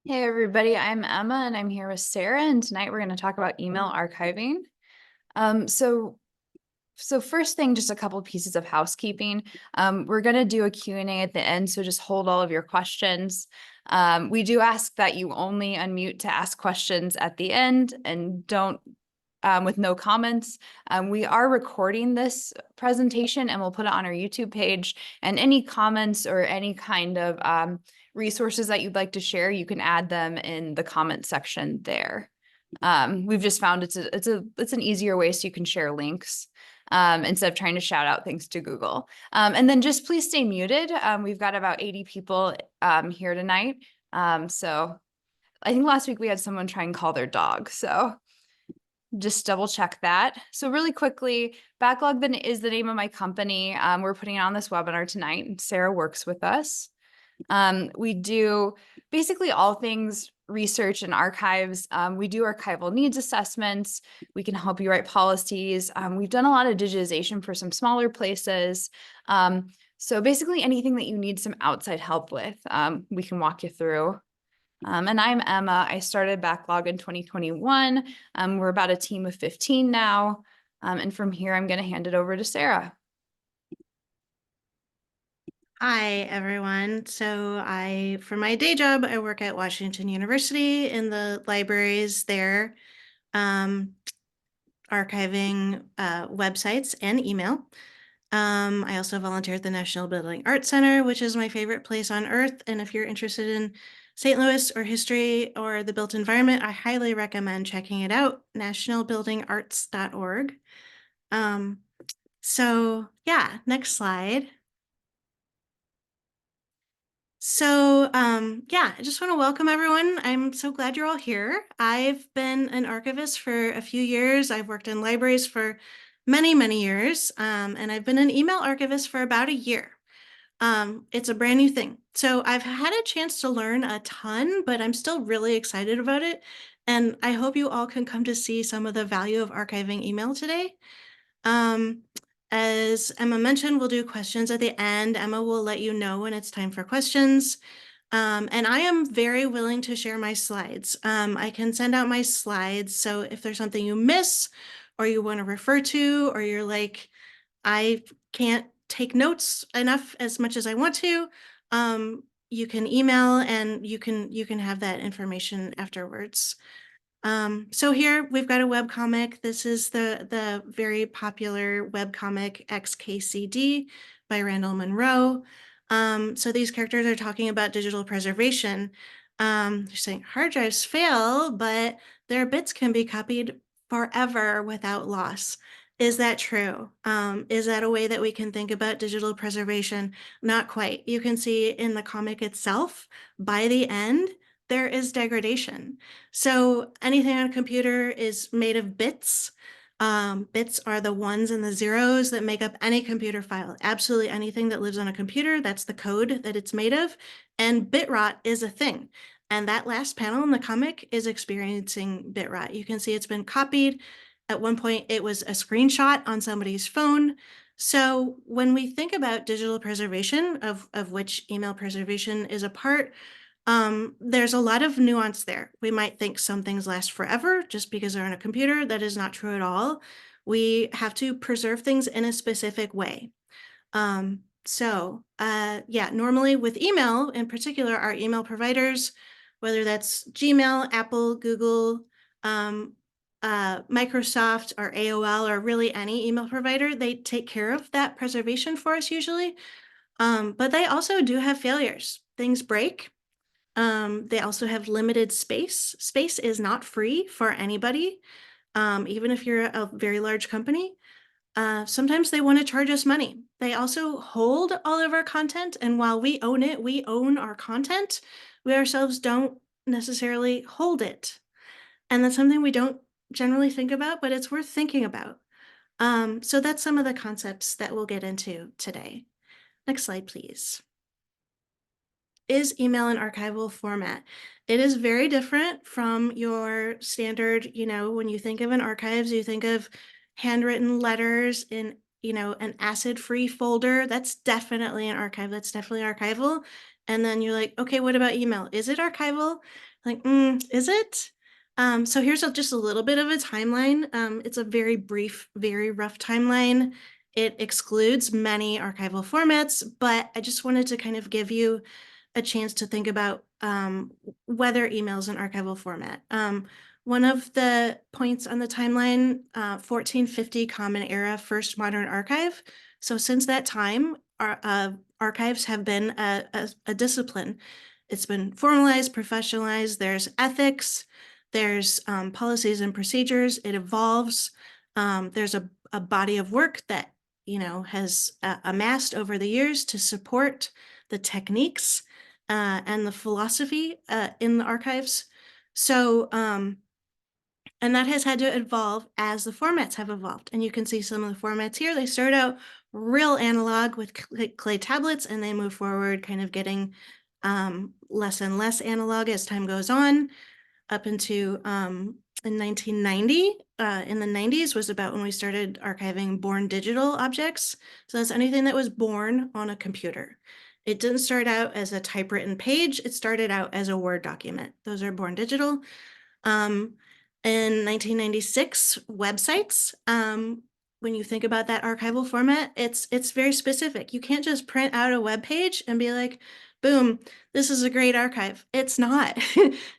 Hey everybody, I'm Emma and I'm here with Sarah, and tonight we're going to talk about email archiving. Um, so so first thing, just a couple pieces of housekeeping. We're going to do a Q&A at the end, so just hold all of your questions. We do ask that you only unmute to ask questions at the end and don't with no comments. We are recording this presentation and we'll put it on our YouTube page, and any comments or any kind of resources that you'd like to share, you can add them in the comment section there. We've just found it's an easier way so you can share links instead of trying to shout out things to Google. And then just please stay muted. We've got about 80 people here tonight. So I think last week we had someone try and call their dog. So just double check that. So really quickly, Backlog is the name of my company. We're putting on this webinar tonight, and Sarah works with us. We do basically all things research and archives. We do archival needs assessments. We can help you write policies. We've done a lot of digitization for some smaller places. So basically anything that you need some outside help with, we can walk you through. And I'm Emma. I started Backlog in 2021. We're about a team of 15 now. And from here, I'm going to hand it over to Sarah. Hi, everyone. So for my day job, I work at Washington University in the libraries there, archiving websites and email. I also volunteer at the National Building Arts Center, which is my favorite place on earth. And if you're interested in St. Louis or history or the built environment, I highly recommend checking it out, nationalbuildingarts.org. So yeah, next slide. So yeah, I just want to welcome everyone. I'm so glad you're all here. I've been an archivist for a few years. I've worked in libraries for many, many years, and I've been an email archivist for about a year. It's a brand new thing. So I've had a chance to learn a ton, but I'm still really excited about it. And I hope you all can come to see some of the value of archiving email today. As Emma mentioned, we'll do questions at the end. Emma will let you know when it's time for questions. And I am very willing to share my slides. I can send out my slides. So if there's something you miss or you want to refer to, or you're like, I can't take notes enough as much as I want to, you can email and you can have that information afterwards. So here we've got a webcomic. This is the very popular webcomic XKCD by Randall Munroe. So these characters are talking about digital preservation. They're saying hard drives fail, but their bits can be copied forever without loss. Is that true? Is that a way that we can think about digital preservation? Not quite. You can see in the comic itself, by the end, there is degradation. So anything on a computer is made of bits. Bits are the ones and the zeros that make up any computer file. Absolutely anything that lives on a computer, that's the code that it's made of. And bit rot is a thing. And that last panel in the comic is experiencing bit rot. You can see it's been copied. At one point, it was a screenshot on somebody's phone. So when we think about digital preservation, of which email preservation is a part, there's a lot of nuance there. We might think some things last forever just because they're on a computer. That is not true at all. We have to preserve things in a specific way. Yeah, normally with email in particular, our email providers, whether that's Gmail, Apple, Google, Microsoft or AOL or really any email provider, they take care of that preservation for us usually. But they also do have failures. Things break. They also have limited space. Space is not free for anybody, even if you're a very large company. Sometimes they want to charge us money. They also hold all of our content, and while we own it, we own our content, we ourselves don't necessarily hold it. And that's something we don't generally think about, but it's worth thinking about. So that's some of the concepts that we'll get into today. Next slide, please. Is email an archival format? It is very different from your standard, when you think of an archives, you think of handwritten letters in, an acid-free folder. That's definitely an archive. That's definitely archival. And then you're like, okay, what about email? Is it archival? Like, is it? So here's just a little bit of a timeline. It's a very brief, very rough timeline. It excludes many archival formats, but I just wanted to kind of give you a chance to think about whether email is an archival format. One of the points on the timeline, 1450 Common Era, First Modern Archive. So since that time, archives have been a discipline. It's been formalized, professionalized. There's ethics, there's policies and procedures. It evolves. There's a body of work that has amassed over the years to support the techniques and the philosophy in the archives. So, and that has had to evolve as the formats have evolved. And you can see some of the formats here. They start out real analog with clay tablets, and they move forward, kind of getting less and less analog as time goes on, up into in 1990. In the 90s was about when we started archiving born digital objects. So that's anything that was born on a computer. It didn't start out as a typewritten page. It started out as a Word document. Those are born digital. In 1996, websites, when you think about that archival format, it's very specific. You can't just print out a web page and be like, boom, this is a great archive. It's not.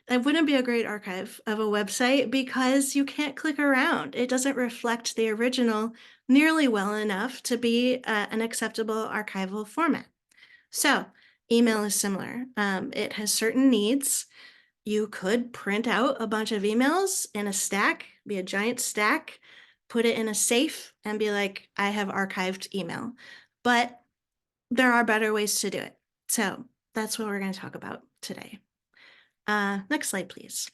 That wouldn't be a great archive of a website because you can't click around. It doesn't reflect the original nearly well enough to be an acceptable archival format. So email is similar. It has certain needs. You could print out a bunch of emails in a stack, be a giant stack, put it in a safe and be like, I have archived email. But there are better ways to do it. So that's what we're going to talk about today. Next slide, please.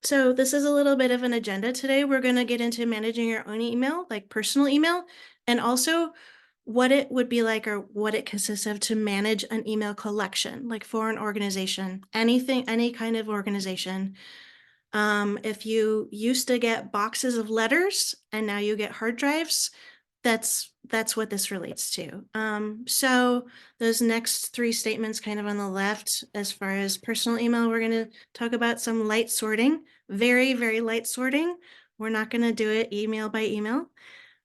So this is a little bit of an agenda today. We're going to get into managing your own email, like personal email, and also what it would be like or what it consists of to manage an email collection, like for an organization, anything, any kind of organization. If you used to get boxes of letters and now you get hard drives, that's what this relates to. So those next three statements kind of on the left, as far as personal email, we're going to talk about some light sorting, very, very light sorting. We're not going to do it email by email.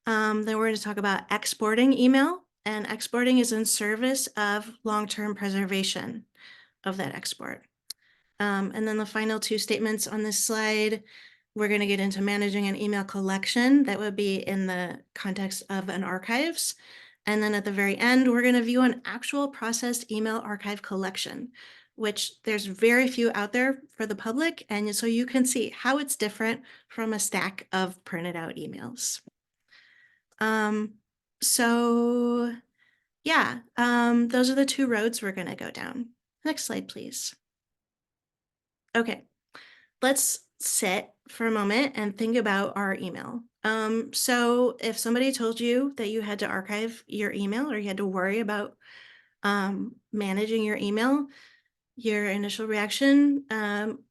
Then we're going to talk about exporting email, and exporting is in service of long-term preservation of that export. And then the final two statements on this slide, we're going to get into managing an email collection that would be in the context of an archives. And then at the very end, we're going to view an actual processed email archive collection, which there's very few out there for the public. And so you can see how it's different from a stack of printed out emails. So yeah, those are the two roads we're going to go down. Next slide, please. Okay, let's sit for a moment and think about our email. So if somebody told you that you had to archive your email or you had to worry about managing your email, your initial reaction,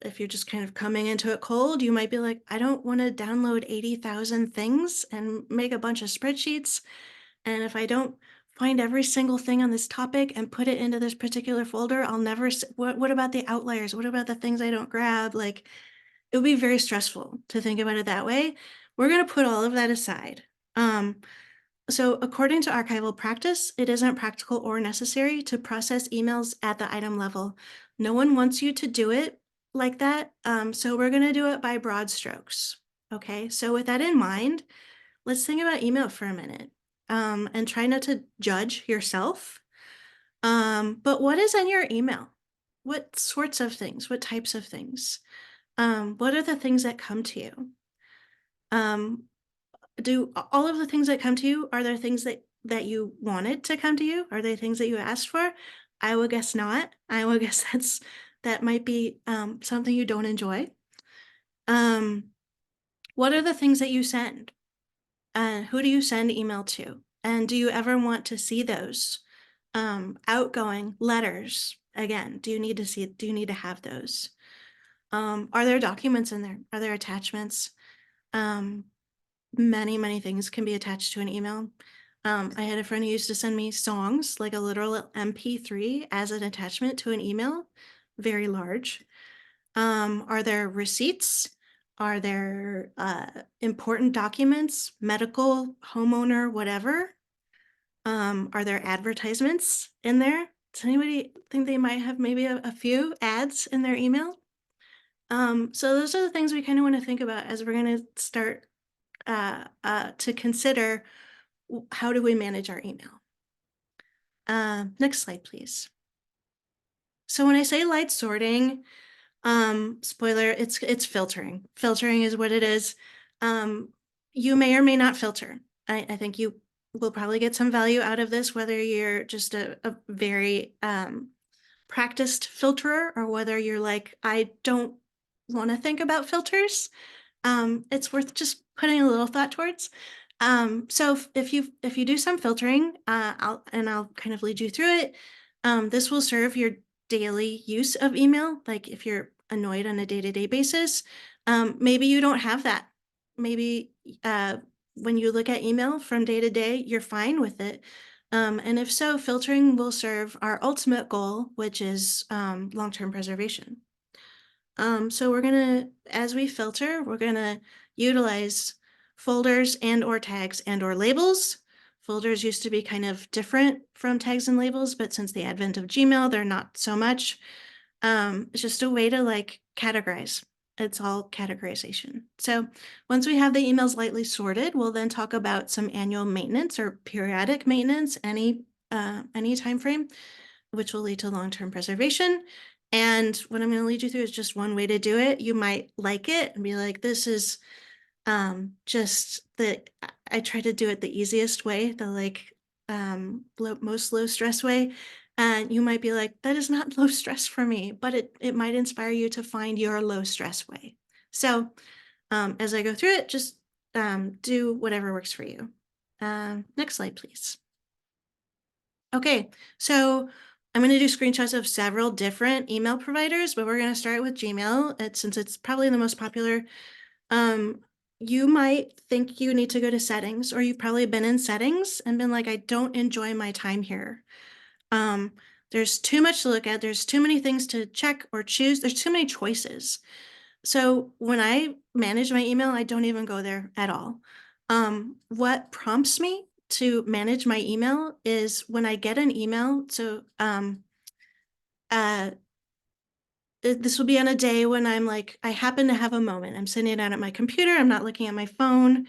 if you're just kind of coming into it cold, you might be like, I don't want to download 80,000 things and make a bunch of spreadsheets. And if I don't find every single thing on this topic and put it into this particular folder, I'll never, what about the outliers? What about the things I don't grab? Like, it would be very stressful to think about it that way. We're going to put all of that aside. So according to archival practice, it isn't practical or necessary to process emails at the item level. No one wants you to do it like that. So we're going to do it by broad strokes. Okay, so with that in mind, let's think about email for a minute and try not to judge yourself. But what is in your email? What sorts of things? What types of things? What are the things that come to you? Do all of the things that come to you, are there things that you wanted to come to you? Are they things that you asked for? I would guess not. I would guess that might be something you don't enjoy. What are the things that you send? Who do you send email to? And do you ever want to see those? Outgoing letters, again, do you need to have those? Are there documents in there? Are there attachments? Many things can be attached to an email. I had a friend who used to send me songs, like a literal MP3 as an attachment to an email. very large? Are there receipts? Are there important documents, medical, homeowner, whatever? Are there advertisements in there? Does anybody think they might have maybe a few ads in their email? So those are the things we kind of want to think about as we're going to start to consider how do we manage our email. Next slide, please. So when I say light sorting, spoiler, it's filtering. Filtering is what it is. You may or may not filter. I think you will probably get some value out of this, whether you're just a very practiced filterer or whether you're like, I don't want to think about filters. It's worth just putting a little thought towards. So if you do some filtering, I'll kind of lead you through it. This will serve your daily use of email. Like if you're annoyed on a day-to-day basis, maybe you don't have that. Maybe when you look at email from day to day, you're fine with it. And if so, filtering will serve our ultimate goal, which is long-term preservation. So we're gonna, as we filter, we're gonna utilize folders and or tags and or labels. Folders used to be kind of different from tags and labels, but since the advent of Gmail, they're not so much. It's just a way to like categorize. It's all categorization. So once we have the emails lightly sorted, we'll then talk about some annual maintenance or periodic maintenance, any time frame, which will lead to long-term preservation. And what I'm going to lead you through is just one way to do it. You might like it and be like, this is just I try to do it the easiest way, the like most low stress way. And you might be like, that is not low stress for me, but it might inspire you to find your low stress way. So as I go through it, just do whatever works for you. Next slide, please. Okay, so I'm going to do screenshots of several different email providers, but we're going to start with Gmail since it's probably the most popular. You might think you need to go to settings, or you've probably been in settings and been like, I don't enjoy my time here. There's too much to look at. There's too many things to check or choose. There's too many choices. So when I manage my email, I don't even go there at all. What prompts me to manage my email is when I get an email. So this will be on a day when I'm like, I happen to have a moment. I'm sitting down at my computer. I'm not looking at my phone.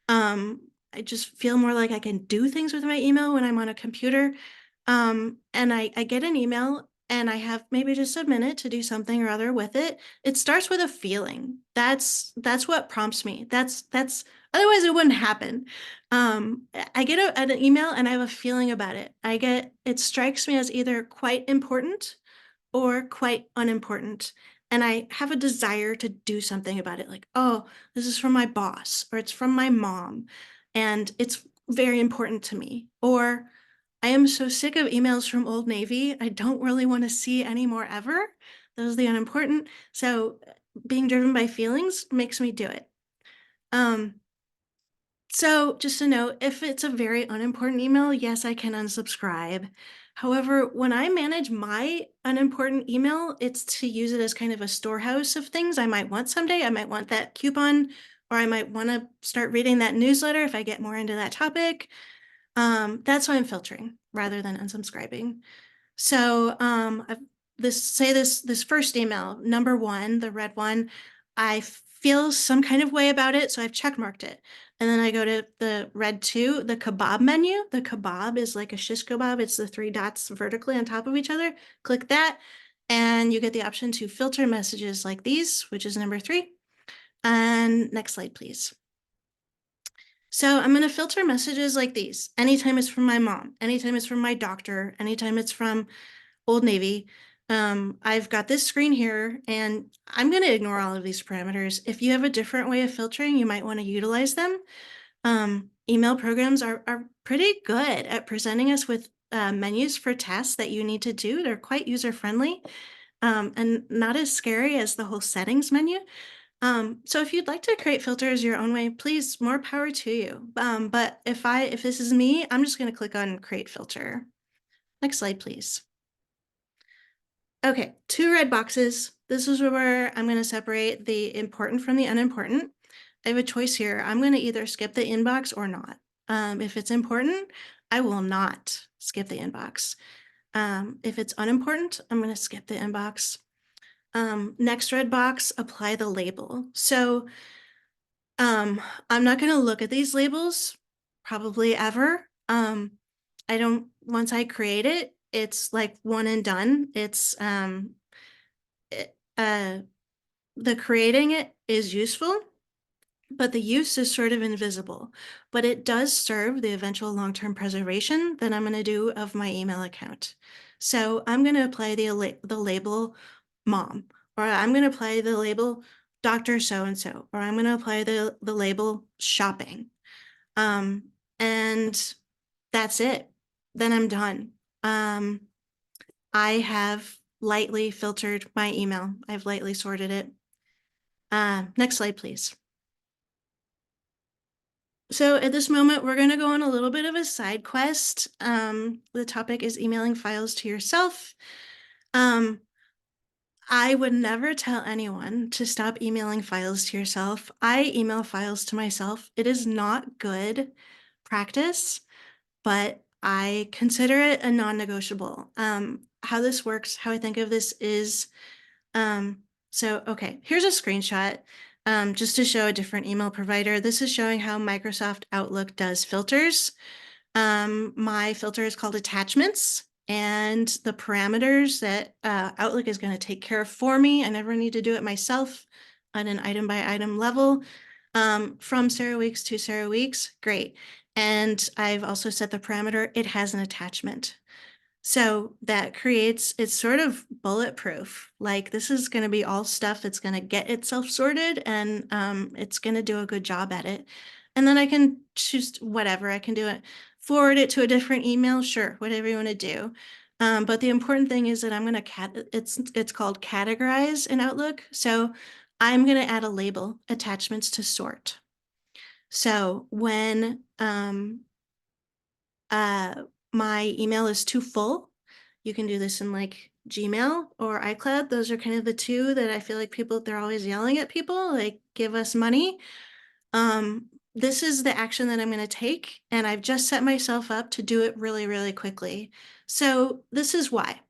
I just feel more like I can do things with my email when I'm on a computer. And I get an email and I have maybe just a minute to do something or other with it. It starts with a feeling. That's what prompts me. That's otherwise it wouldn't happen. I get an email and I have a feeling about it. It strikes me as either quite important or quite unimportant. And I have a desire to do something about it. Like, oh, this is from my boss, or it's from my mom, and it's very important to me. Or I am so sick of emails from Old Navy. I don't really want to see any more ever. Those are the unimportant. So being driven by feelings makes me do it. So just to note, if it's a very unimportant email, yes, I can unsubscribe. However, when I manage my unimportant email, it's to use it as kind of a storehouse of things I might want someday. I might want that coupon, or I might want to start reading that newsletter if I get more into that topic. That's why I'm filtering rather than unsubscribing. So this first email, number one, the red one, I feel some kind of way about it, so I've checkmarked it. And then I go to the red two, the kebab menu. The kebab is like a shish kebab. It's the three dots vertically on top of each other. Click that, and you get the option to filter messages like these, which is number three. And next slide, please. So I'm going to filter messages like these. Anytime it's from my mom, anytime it's from my doctor, anytime it's from Old Navy. I've got this screen here, and I'm going to ignore all of these parameters. If you have a different way of filtering, you might want to utilize them. Email programs are pretty good at presenting us with menus for tasks that you need to do. They're quite user-friendly and not as scary as the whole settings menu. So if you'd like to create filters your own way, please, more power to you. But if this is me, I'm just going to click on create filter. Next slide, please. Okay, 2 red boxes. This is where I'm going to separate the important from the unimportant. I have a choice here. I'm going to either skip the inbox or not. If it's important, I will not skip the inbox. If it's unimportant, I'm going to skip the inbox. Next red box, apply the label. So I'm not going to look at these labels probably ever. I don't, once I create it, it's like one and done. It's the creating it is useful, but the use is sort of invisible. But it does serve the eventual long-term preservation that I'm going to do of my email account. So I'm going to apply the label mom, or I'm going to apply the label Dr. So-and-so, or I'm going to apply the label shopping. And that's it. Then I'm done. I have lightly filtered my email. I've lightly sorted it. Next slide, please. So at this moment, we're going to go on a little bit of a side quest. The topic is emailing files to yourself. I would never tell anyone to stop emailing files to yourself. I email files to myself. It is not good practice, but I consider it a non-negotiable. How this works, how I think of this is, okay, here's a screenshot just to show a different email provider. This is showing how Microsoft Outlook does filters. My filter is called attachments, and the parameters that Outlook is going to take care of for me. I never need to do it myself on an item by item level. From Sarah Weeks to Sarah Weeks, great. And I've also set the parameter, it has an attachment. So that creates, it's sort of bulletproof. Like this is going to be all stuff that's going to get itself sorted, and it's going to do a good job at it. And then I can choose whatever. I can do it, forward it to a different email, sure, whatever you want to do. But the important thing is that I'm going to it's called categorize in Outlook. So I'm going to add a label, attachments to sort. So when my email is too full, you can do this in like Gmail or iCloud. Those are kind of the two that I feel like people, they're always yelling at people, like, give us money. This is the action that I'm going to take, and I've just set myself up to do it really, really quickly. So this is why.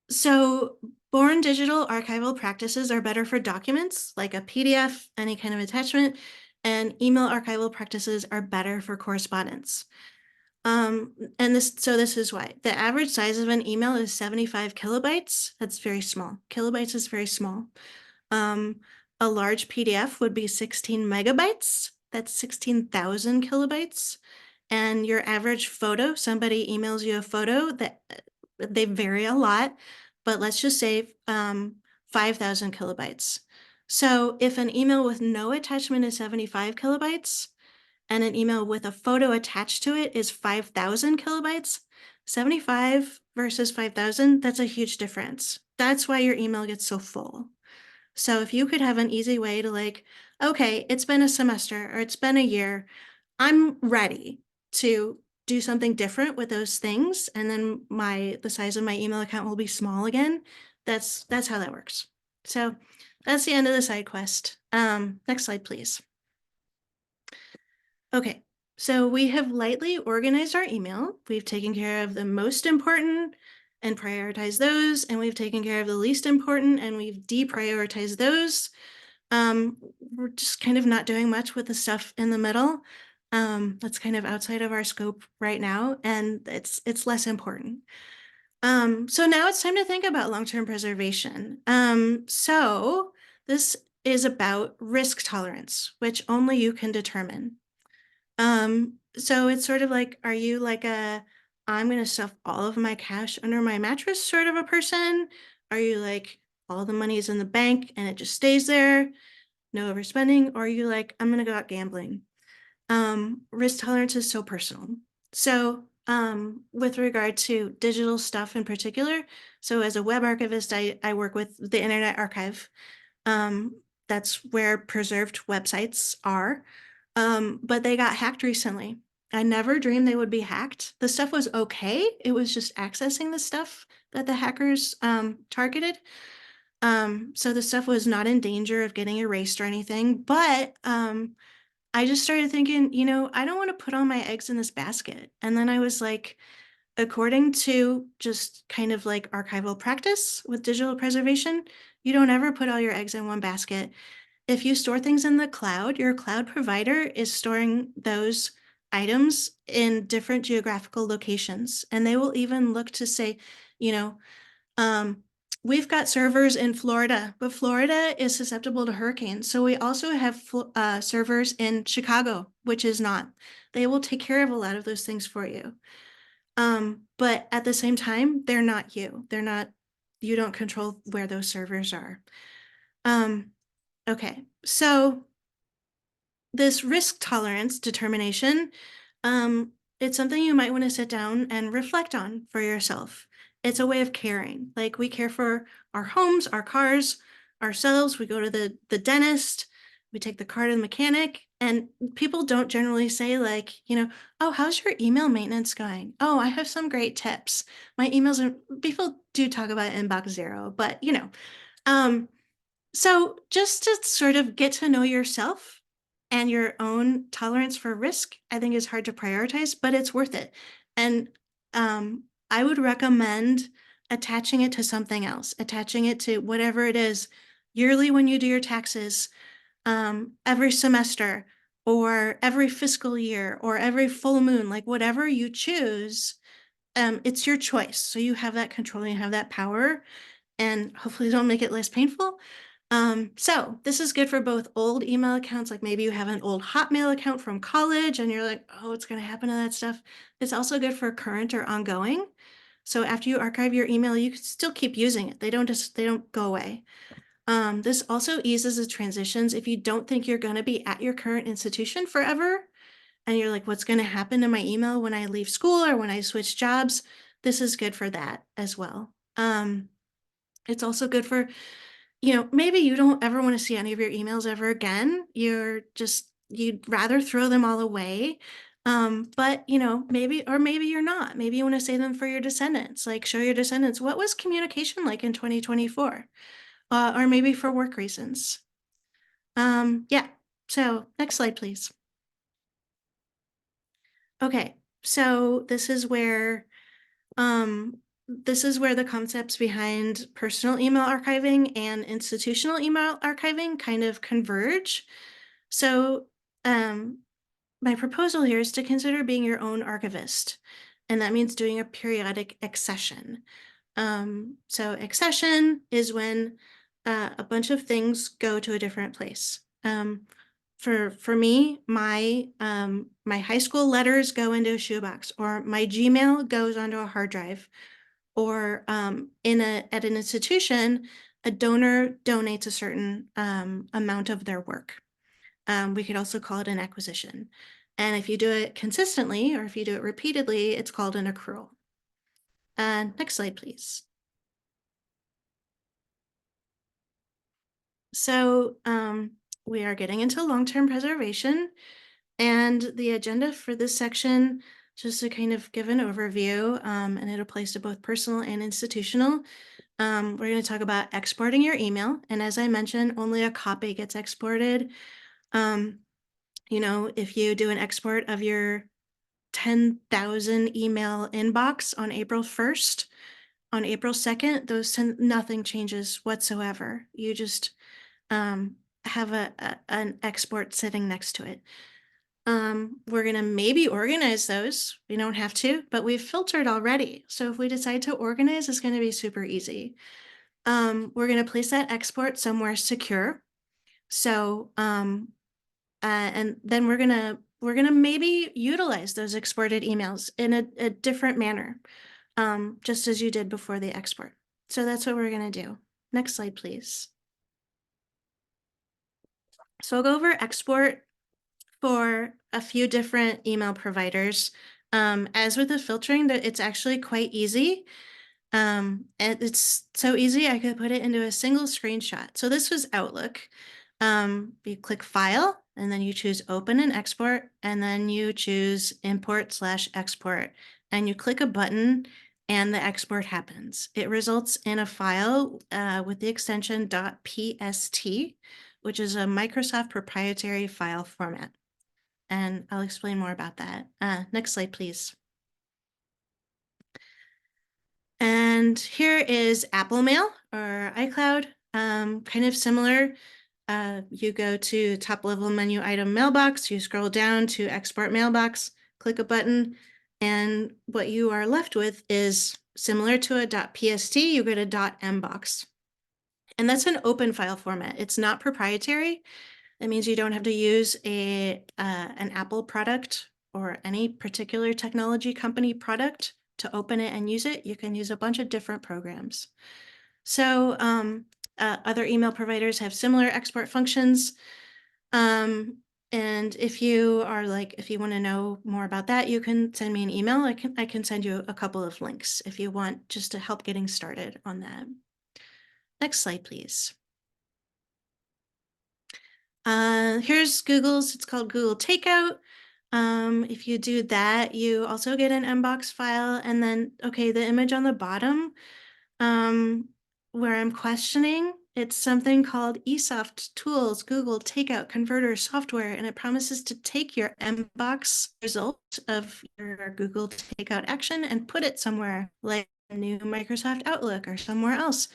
So born digital archival practices are better for documents like a PDF, any kind of attachment, and email archival practices are better for correspondence. And this is why. The average size of an email is 75 kilobytes. That's very small. Kilobytes is very small. A large PDF would be 16 megabytes. That's 16,000 kilobytes. And your average photo, somebody emails you a photo, that they vary a lot, but let's just say 5,000 kilobytes. So if an email with no attachment is 75 kilobytes, and an email with a photo attached to it is 5,000 kilobytes, 75 versus 5,000, that's a huge difference. That's why your email gets so full. So if you could have an easy way to like, okay, it's been a semester or it's been a year, I'm ready to do something different with those things, and then the size of my email account will be small again. That's how that works. So that's the end of the side quest. Next slide, please. Okay, so we have lightly organized our email. We've taken care of the most important and prioritized those, and we've taken care of the least important and we've deprioritized those. We're just kind of not doing much with the stuff in the middle. That's kind of outside of our scope right now, and it's less important. So now it's time to think about long-term preservation. So this is about risk tolerance, which only you can determine. So it's sort of like, are you like I'm going to stuff all of my cash under my mattress sort of a person? Are you like, all the money is in the bank and it just stays there, no overspending? Or are you like, I'm going to go out gambling? Risk tolerance is so personal. So with regard to digital stuff in particular, so as a web archivist, I work with the Internet Archive. That's where preserved websites are. But they got hacked recently. I never dreamed they would be hacked. The stuff was okay. It was just accessing the stuff that the hackers targeted. So the stuff was not in danger of getting erased or anything. But I just started thinking, I don't want to put all my eggs in this basket. And then I was like, according to just kind of like archival practice with digital preservation, you don't ever put all your eggs in one basket. If you store things in the cloud, your cloud provider is storing those items in different geographical locations. And they will even look to say, you know, um, we've got servers in Florida, but Florida is susceptible to hurricanes. So we also have servers in Chicago, which is not. They will take care of a lot of those things for you. But at the same time, they're not you. They're not, you don't control where those servers are. Okay, so this risk tolerance determination, it's something you might want to sit down and reflect on for yourself. It's a way of caring. Like we care for our homes, our cars, ourselves. We go to the dentist, we take the car to the mechanic, and people don't generally say like, oh, how's your email maintenance going? Oh, I have some great tips. My emails are, people do talk about inbox zero, but so just to sort of get to know yourself and your own tolerance for risk, I think is hard to prioritize, but it's worth it. And I would recommend attaching it to something else, attaching it to whatever it is yearly when you do your taxes, every semester, or every fiscal year, or every full moon, like whatever you choose, it's your choice. So you have that control, you have that power, and hopefully don't make it less painful. So this is good for both old email accounts, like maybe you have an old Hotmail account from college and you're like, oh, what's going to happen to that stuff? It's also good for current or ongoing. So after you archive your email, you can still keep using it. They don't go away. This also eases the transitions. If you don't think you're going to be at your current institution forever, and you're like, what's going to happen to my email when I leave school or when I switch jobs? This is good for that as well. It's also good for, maybe you don't ever want to see any of your emails ever again. You'd rather throw them all away. But maybe you're not. Maybe you want to save them for your descendants, like show your descendants what was communication like in 2024, or maybe for work reasons. Yeah. So next slide, please. Okay. So this is where the concepts behind personal email archiving and institutional email archiving kind of converge. So my proposal here is to consider being your own archivist, and that means doing a periodic accession. So accession is when a bunch of things go to a different place. For me, my high school letters go into a shoebox, or my Gmail goes onto a hard drive, or at an institution, a donor donates a certain amount of their work. We could also call it an acquisition. And if you do it consistently, or if you do it repeatedly, it's called an accrual. Next slide, please. So we are getting into long-term preservation, and the agenda for this section, just to kind of give an overview, and it applies to both personal and institutional. We're going to talk about exporting your email. And as I mentioned, only a copy gets exported. If you do an export of your 10,000 email inbox on April 1st, on April 2nd, nothing changes whatsoever. You just have an export sitting next to it. We're going to maybe organize those. We don't have to, but we've filtered already. So if we decide to organize, it's going to be super easy. We're going to place that export somewhere secure. So, and then we're gonna maybe utilize those exported emails in a different manner, just as you did before the export. So that's what we're gonna do. Next slide, please. So I'll go over export for a few different email providers. As with the filtering, it's actually quite easy. And it's so easy, I could put it into a single screenshot. So this was Outlook. You click File, and then you choose open and export, and then you choose import/export, and you click a button and the export happens. It results in a file with the extension .pst, which is a Microsoft proprietary file format. And I'll explain more about that. Next slide, please. And here is Apple Mail or iCloud, kind of similar. You go to top level menu item mailbox, you scroll down to export mailbox, click a button, and what you are left with is similar to a .pst, you go to .mbox. And that's an open file format. It's not proprietary. That means you don't have to use an Apple product or any particular technology company product to open it and use it. You can use a bunch of different programs. So other email providers have similar export functions. And if you want to know more about that, you can send me an email. I can send you a couple of links if you want, just to help getting started on that. Next slide, please. Here's Google's, it's called Google Takeout. If you do that, you also get an mbox file, and then, okay, the image on the bottom, where I'm questioning, it's something called eSoft Tools Google Takeout Converter Software, and it promises to take your mbox result of your Google Takeout action and put it somewhere, like a new Microsoft Outlook or somewhere else.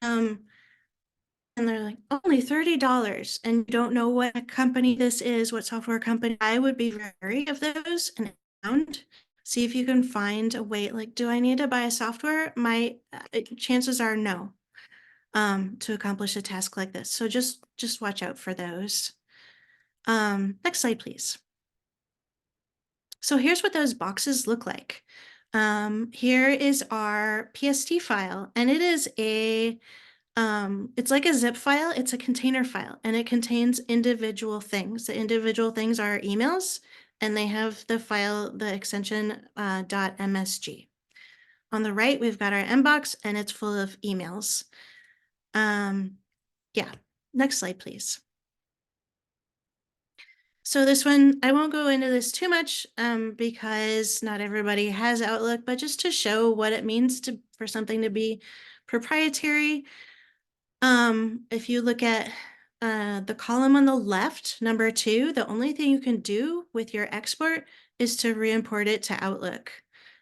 And they're like, only $30, and you don't know what company this is, what software company. I would be wary of those and found. See if you can find a way, like, do I need to buy a software? My chances are no, to accomplish a task like this. So just watch out for those. Next slide, please. So here's what those boxes look like. Here is our PST file, and it is it's like a zip file. It's a container file, and it contains individual things. The individual things are emails, and they have the file, the extension .msg. On the right, we've got our mbox, and it's full of emails. Yeah, next slide, please. So this one, I won't go into this too much because not everybody has Outlook, but just to show what it means for something to be proprietary. If you look at the column on the left, number 2, the only thing you can do with your export is to re-import it to Outlook.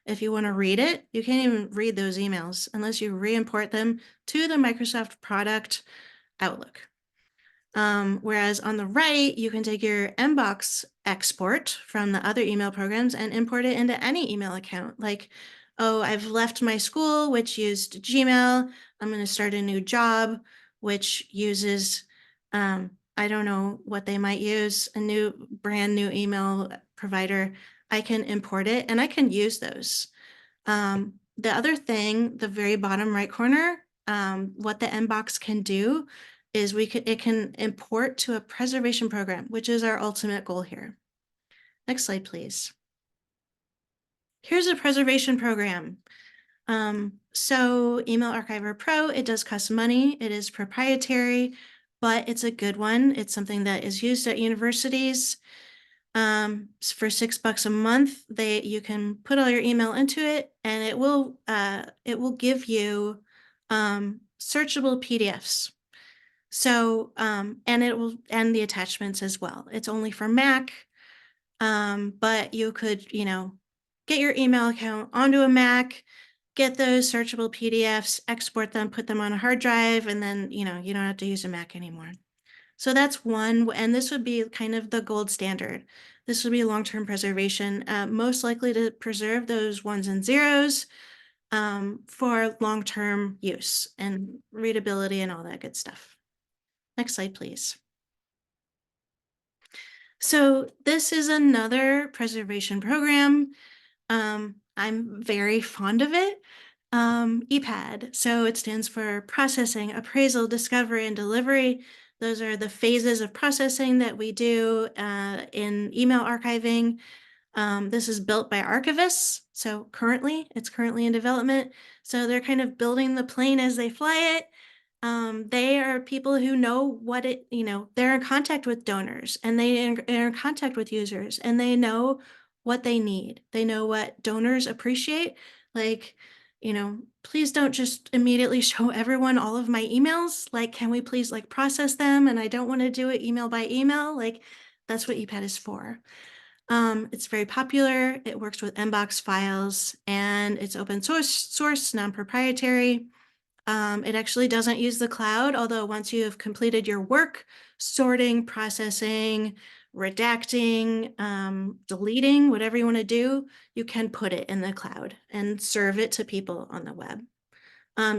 If you want to read it, you can't even read those emails unless you re-import them to the Microsoft product Outlook. Whereas on the right, you can take your mbox export from the other email programs and import it into any email account. Like, oh, I've left my school, which used Gmail. I'm going to start a new job, which uses, I don't know what they might use, a brand new email provider. I can import it and I can use those. The other thing, the very bottom right corner, what the mbox can do is it can import to a preservation program, which is our ultimate goal here. Next slide, please. Here's a preservation program. So Email Archiver Pro, it does cost money. It is proprietary, but it's a good one. It's something that is used at universities. For $6 a month, you can put all your email into it, and it will give you searchable PDFs. So, and the attachments as well. It's only for Mac, but you could, get your email account onto a Mac, get those searchable PDFs, export them, put them on a hard drive, and then, you don't have to use a Mac anymore. So that's one, and this would be kind of the gold standard. This would be long-term preservation, most likely to preserve those ones and zeros for long-term use and readability and all that good stuff. Next slide, please. So this is another preservation program. I'm very fond of it. ePADD. So it stands for Processing, Appraisal, Discovery, and Delivery. Those are the phases of processing that we do in email archiving. This is built by archivists. So it's currently in development. So they're kind of building the plane as they fly it. They are people who know what it, they're in contact with donors and they're in contact with users and they know what they need. They know what donors appreciate. Like, please don't just immediately show everyone all of my emails. Like, can we please like process them? And I don't want to do it email by email. Like, that's what ePADD is for. It's very popular. It works with Mbox files and it's open source, non-proprietary. It actually doesn't use the cloud, although once you have completed your work, sorting, processing, redacting, deleting, whatever you want to do, you can put it in the cloud and serve it to people on the web.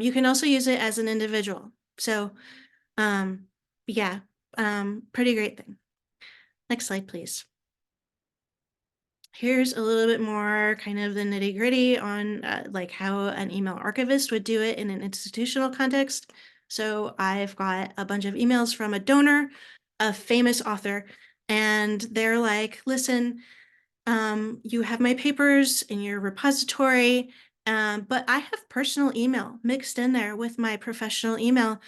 You can also use it as an individual. So yeah, pretty great thing. Next slide, please. Here's a little bit more kind of the nitty gritty on like how an email archivist would do it in an institutional context. So I've got a bunch of emails from a donor, a famous author, and they're like, listen, you have my papers in your repository, but I have personal email mixed in there with my professional email.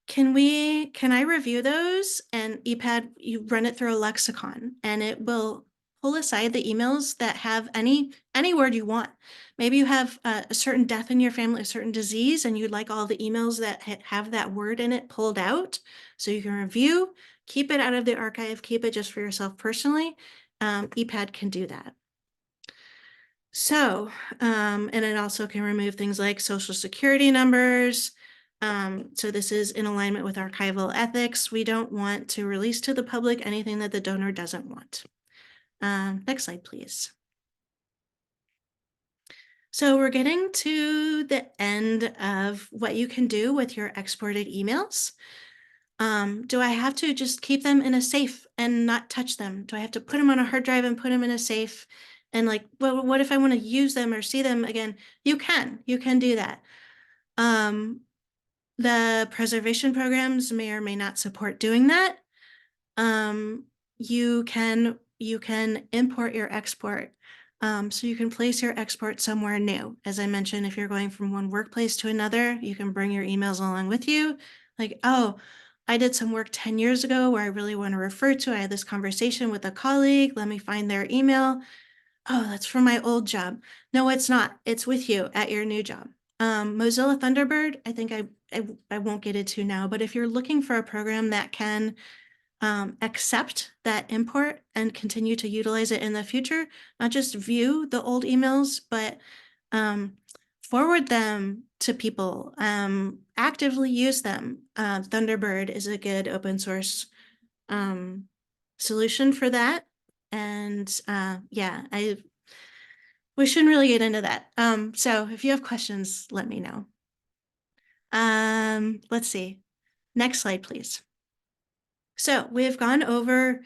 Can I review those? And ePADD, you run it through a lexicon and it will pull aside the emails that have any word you want. Maybe you have a certain death in your family, a certain disease, and you'd like all the emails that have that word in it pulled out so you can review, keep it out of the archive, keep it just for yourself personally. ePADD can do that. So, and it also can remove things like social security numbers. So this is in alignment with archival ethics. We don't want to release to the public anything that the donor doesn't want. Next slide, please. So we're getting to the end of what you can do with your exported emails. Do I have to just keep them in a safe and not touch them? Do I have to put them on a hard drive and put them in a safe? And like, well, what if I want to use them or see them again? You can do that. The preservation programs may or may not support doing that. You can import your export. So you can place your export somewhere new. As I mentioned, if you're going from one workplace to another, you can bring your emails along with you. Like, oh, I did some work 10 years ago where I really want to refer to. I had this conversation with a colleague. Let me find their email. Oh, that's from my old job. No, it's not. It's with you at your new job. Mozilla Thunderbird, I think I won't get into now, but if you're looking for a program that can accept that import and continue to utilize it in the future, not just view the old emails, but forward them to people, actively use them. Thunderbird is a good open source solution for that. And yeah, we shouldn't really get into that. So if you have questions, let me know. Let's see. Next slide, please. So we've gone over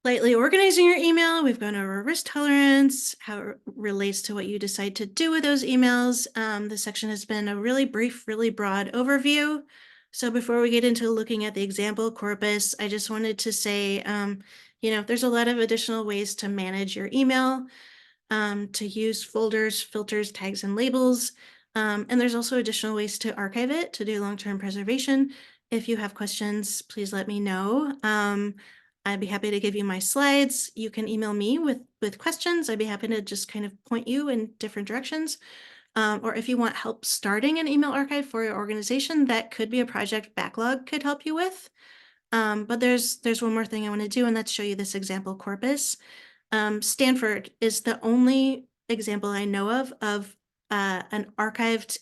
lightly organizing your email. We've gone over risk tolerance, how it relates to what you decide to do with those emails. This section has been a really brief, really broad overview. So before we get into looking at the example corpus, I just wanted to say, there's a lot of additional ways to manage your email, to use folders, filters, tags, and labels. And there's also additional ways to archive it, to do long-term preservation. If you have questions, please let me know. I'd be happy to give you my slides. You can email me with questions. I'd be happy to just kind of point you in different directions. Or if you want help starting an email archive for your organization, that could be a project Backlog could help you with. But there's one more thing I want to do, and that's show you this example corpus. Stanford is the only example I know of an archived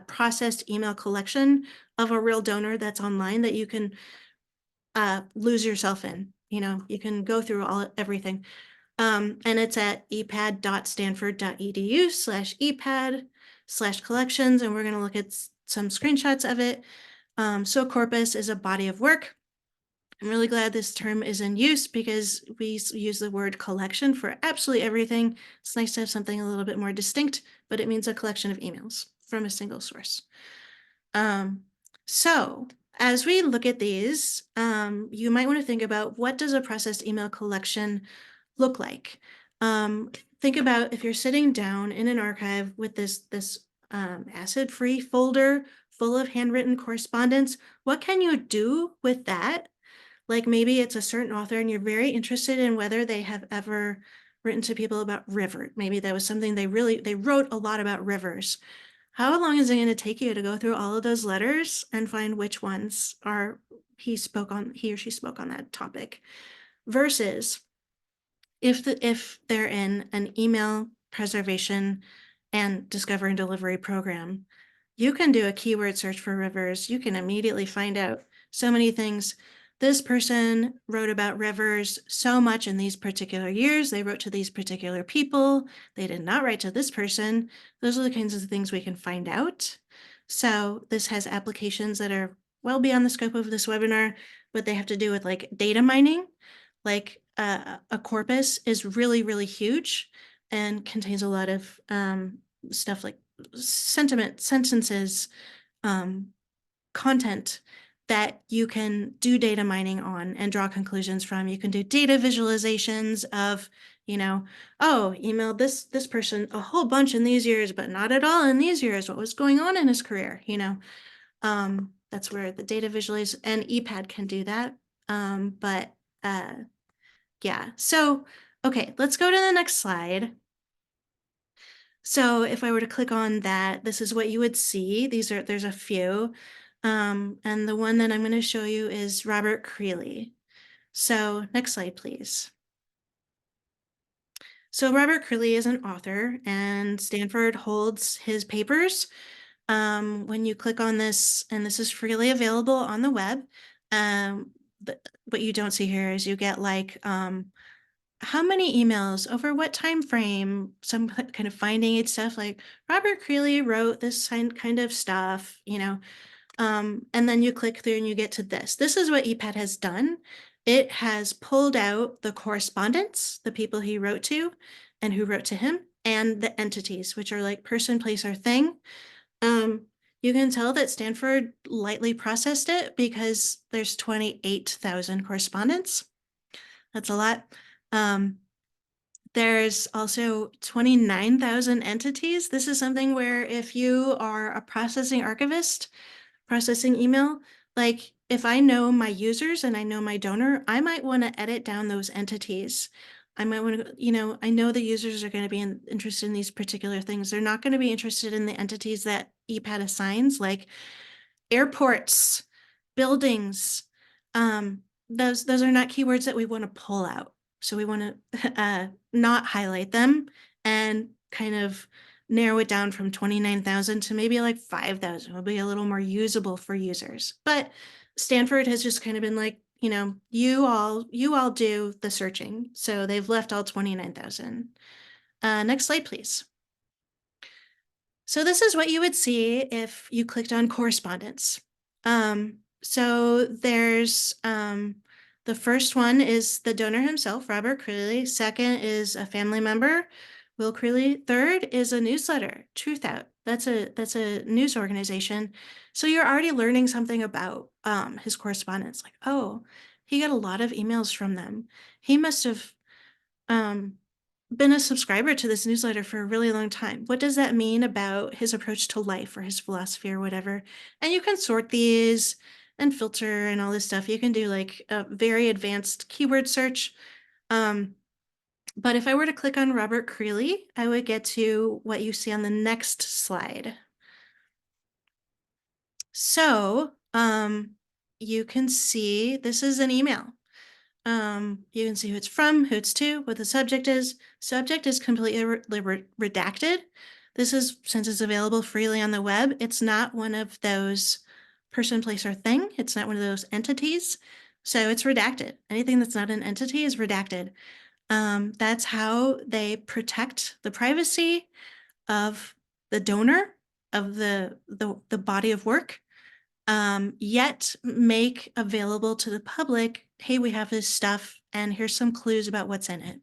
processed email collection of a real donor that's online that you can lose yourself in. You can go through everything. And it's at epadd.stanford.edu/epadd/collections. And we're going to look at some screenshots of it. So corpus is a body of work. I'm really glad this term is in use because we use the word collection for absolutely everything. It's nice to have something a little bit more distinct, but it means a collection of emails from a single source. So as we look at these, you might want to think about, what does a processed email collection look like? Think about if you're sitting down in an archive with this acid-free folder full of handwritten correspondence. What can you do with that? Like maybe it's a certain author and you're very interested in whether they have ever written to people about river. Maybe that was something they wrote a lot about rivers. How long is it going to take you to go through all of those letters and find which ones are he or she spoke on that topic? Versus if they're in an email preservation and discover and delivery program, you can do a keyword search for rivers. You can immediately find out so many things. This person wrote about rivers so much in these particular years. They wrote to these particular people. They did not write to this person. Those are the kinds of things we can find out. So this has applications that are well beyond the scope of this webinar, but they have to do with like data mining. Like a corpus is really, really huge and contains a lot of stuff like sentiment, sentences, content that you can do data mining on and draw conclusions from. You can do data visualizations of, oh, emailed this person a whole bunch in these years, but not at all in these years. What was going on in his career? That's where the data visualize and ePADD can do that. But yeah, so okay, let's go to the next slide. So if I were to click on that, this is what you would see. There's a few. And the one that I'm going to show you is Robert Creeley. So next slide, please. So Robert Creeley is an author and Stanford holds his papers. When you click on this, and this is freely available on the web, what you don't see here is you get like how many emails over what time frame, some kind of finding it stuff like Robert Creeley wrote this kind of stuff, and then you click through and you get to this. This is what ePADD has done. It has pulled out the correspondence, the people he wrote to and who wrote to him, and the entities, which are like person, place, or thing. You can tell that Stanford lightly processed it because there's 28,000 correspondence. That's a lot. There's also 29,000 entities. This is something where if you are a processing archivist, processing email, like if I know my users and I know my donor, I might want to edit down those entities. I might want to, I know the users are going to be interested in these particular things. They're not going to be interested in the entities that ePADD assigns, like airports, buildings. Those are not keywords that we want to pull out. So we want to not highlight them and kind of narrow it down from 29,000 to maybe like 5,000 will be a little more usable for users. But Stanford has just kind of been like, you all do the searching. So they've left all 29,000. Next slide, please. So this is what you would see if you clicked on correspondence. So there's the first one is the donor himself, Robert Creeley. Second is a family member, Will Creeley. Third is a newsletter, Truthout. That's a news organization. So you're already learning something about his correspondence. Like, oh, he got a lot of emails from them. He must have been a subscriber to this newsletter for a really long time. What does that mean about his approach to life or his philosophy or whatever? And you can sort these and filter and all this stuff. You can do like a very advanced keyword search. But if I were to click on Robert Creeley, I would get to what you see on the next slide. So you can see this is an email. You can see who it's from, who it's to, what the subject is. Subject is completely redacted. This is, since it's available freely on the web, it's not one of those person, place, or thing. It's not one of those entities. So it's redacted. Anything that's not an entity is redacted. That's how they protect the privacy of the donor of the body of work. Yet make available to the public, hey, we have this stuff and here's some clues about what's in it.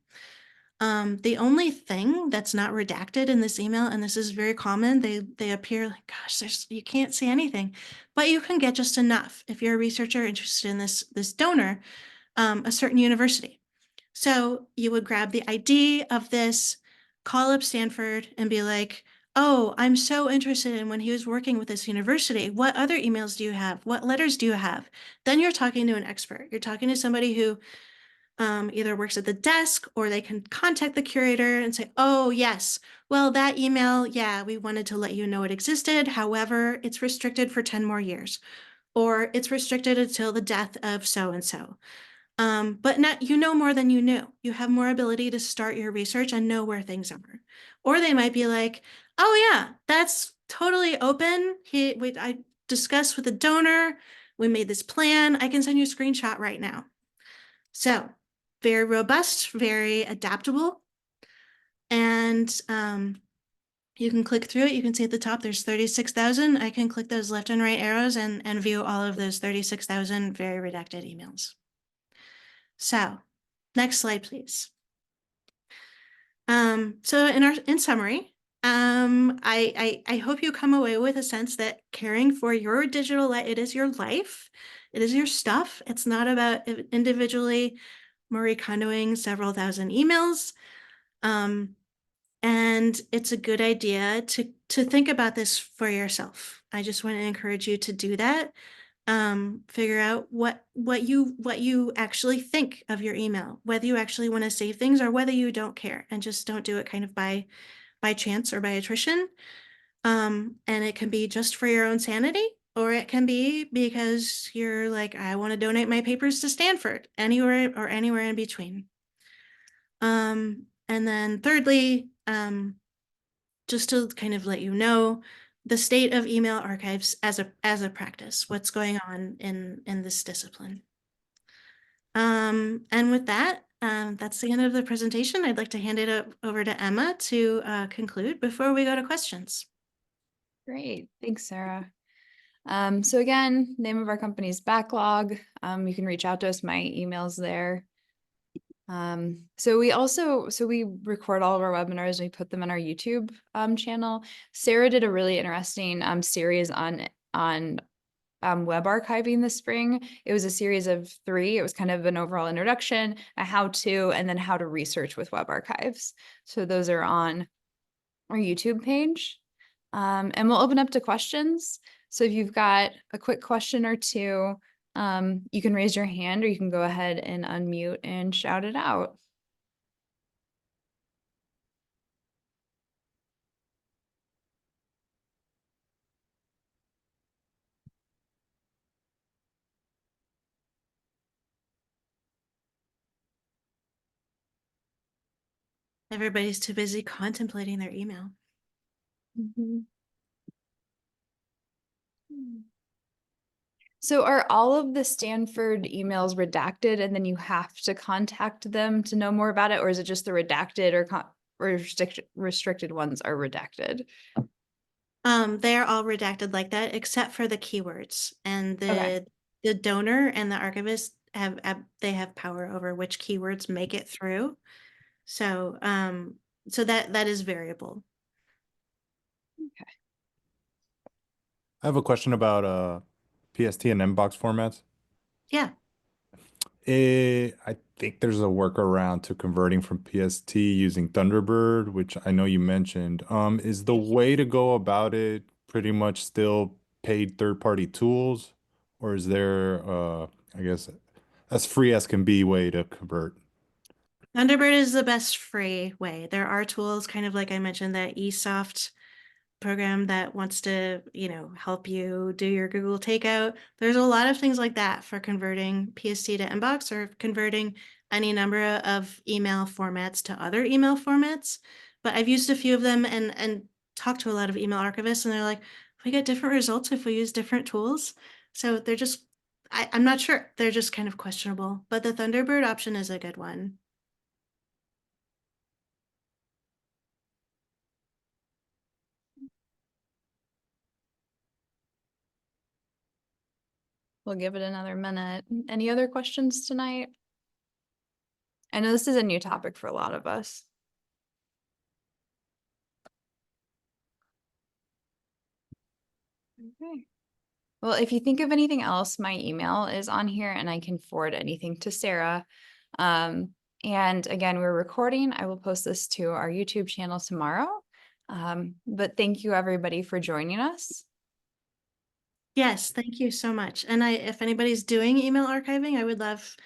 The only thing that's not redacted in this email, and this is very common, they appear like, gosh, you can't see anything, but you can get just enough if you're a researcher interested in this donor, a certain university. So you would grab the ID of this, call up Stanford and be like, oh, I'm so interested in when he was working with this university. What other emails do you have? What letters do you have? Then you're talking to an expert. You're talking to somebody who either works at the desk or they can contact the curator and say, oh, yes, well, that email, yeah, we wanted to let you know it existed. However, it's restricted for 10 more years, or it's restricted until the death of so-and-so. But not, you know more than you knew. You have more ability to start your research and know where things are. Or they might be like, oh yeah, that's totally open. I discussed with the donor. We made this plan. I can send you a screenshot right now. So very robust, very adaptable. And you can click through it. You can see at the top, there's 36,000. I can click those left and right arrows and view all of those 36,000 very redacted emails. So next slide, please. So in summary, I hope you come away with a sense that caring for your digital life, it is your life, it is your stuff. It's not about individually Marie Kondoing several thousand emails. And it's a good idea to think about this for yourself. I just want to encourage you to do that. Figure out what you actually think of your email, whether you actually want to save things or whether you don't care, and just don't do it kind of by chance or by attrition. And it can be just for your own sanity, or it can be because you're like, I want to donate my papers to Stanford, anywhere in between. And then thirdly, just to kind of let you know the state of email archives as a practice, what's going on in this discipline. And with that, that's the end of the presentation. I'd like to hand it over to Emma to conclude before we go to questions. Great, thanks, Sarah. So again, name of our company is Backlog. You can reach out to us. My email's there. So we record all of our webinars and we put them on our YouTube channel. Sarah did a really interesting series on web archiving this spring. It was a series of 3. It was kind of an overall introduction, a how-to, and then how to research with web archives. So those are on our YouTube page. And we'll open up to questions. So if you've got a quick question or two, you can raise your hand or you can go ahead and unmute and shout it out. Everybody's too busy contemplating their email. So are all of the Stanford emails redacted and then you have to contact them to know more about it? Or is it just the redacted or restricted ones are redacted? They're all redacted like that, except for the keywords. And Okay. the donor and the archivist they have power over which keywords make it through. So so that is variable. Okay. I have a question about PST and mbox formats. Yeah. I think there's a workaround to converting from PST using Thunderbird, which I know you mentioned. Is the way to go about it pretty much still paid third-party tools, or is there, I guess, as free as can be way to convert? Thunderbird is the best free way. There are tools, kind of like I mentioned, that eSoft program that wants to, help you do your Google Takeout. There's a lot of things like that for converting PST to mbox or converting any number of email formats to other email formats. But I've used a few of them and talked to a lot of email archivists, and they're like, we get different results if we use different tools. So they're just, I'm not sure. They're just kind of questionable. But the Thunderbird option is a good one. We'll give it another minute. Any other questions tonight? I know this is a new topic for a lot of us. Okay. Well, if you think of anything else, my email is on here and I can forward anything to Sarah. And again, we're recording. I will post this to our YouTube channel tomorrow. But thank you everybody for joining us. Yes, thank you so much. And if anybody's doing email archiving, I would love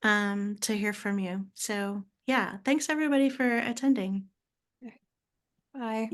to hear from you. So yeah, thanks everybody for attending. Bye.